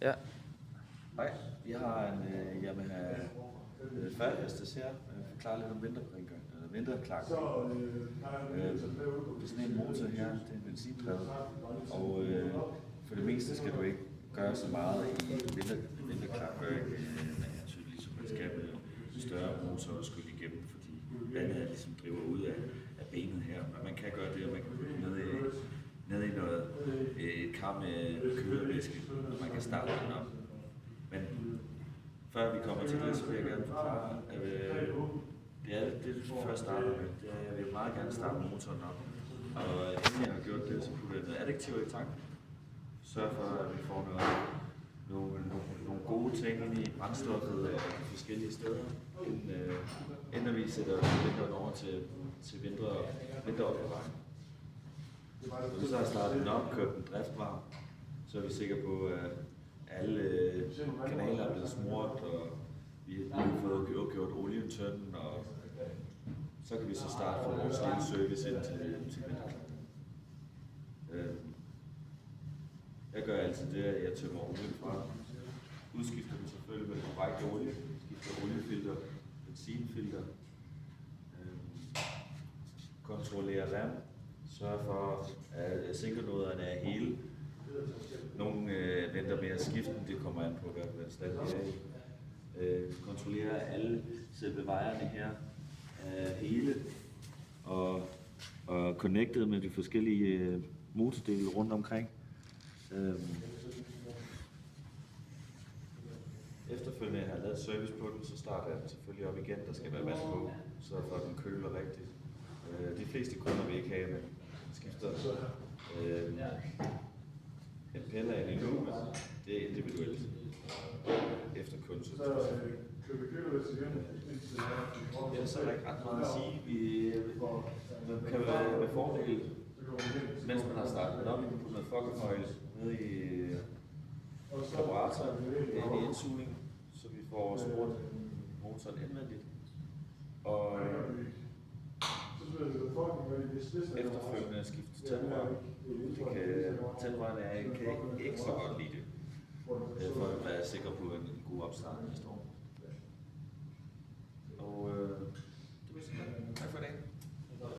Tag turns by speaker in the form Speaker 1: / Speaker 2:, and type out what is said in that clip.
Speaker 1: Ja.
Speaker 2: Hej, vi har en Yamaha færdighestes her. Forklare lidt om vinterklark. Det er sådan en motor her, det er benzindrevet, og for det meste skal du ikke gøre så meget i vinterklarkøring, men jeg synes ligesom, man skal med større motor og skylle igennem, fordi vandet ligesom driver ud af benet her. Men man kan gøre det, og man kan putte ned i et kar med kølervæske, og man kan starte den op. Men før vi kommer til det, så vil jeg gerne forklare, at det du først starter med, det er, at jeg vil meget gerne starte motoren op. Og inden jeg har gjort det, så putter jeg noget additiv i tanken. Sørg for, at vi får nogle gode ting ind i brændstoffet af forskellige steder, inden vi sætter vinteren over til vinteropbevaring. Når vi så har startet den op, kørt den driftvarm, så er vi sikre på, at alle kanaler er blevet smurt, og vi har fået gjort olien tynd, og så kan vi så starte for vores lille service ind til vinterklar. Jeg gør altid det, at jeg tømmer olien fra. Udskifter den selvfølgelig med korrekt olie. Skifter oliefilter, benzinfilter. Kontrollerer vand. Sørger for, at sinkernoderne er hele. Nogle venter med at skifte den, det kommer an på, hvad stand vi er i. Kontrollerer alle selve vejerne her hele og connected med de forskellige motordele rundt omkring. Efterfølgende, jeg har lavet service på den, så starter jeg den selvfølgelig op igen. Der skal være vand på, så for at den køler rigtigt. De fleste kunder vil ikke have, men skifter en pille af endnu, men det er individuelt efter kundeservice. Ellers er der ikke ret meget at sige. Man kan være med fordel, mens man har startet den op, man kan putte noget fuckerhøjle ned i karburatoren, ind i indsugningen, så vi får smurt motoren indvendigt. Og efterfølgende skifte tændrør. Tændrørene kan ikke så godt lide det, for at være sikker på en god opstart næste år. Og det var sådan. Tak for i dag.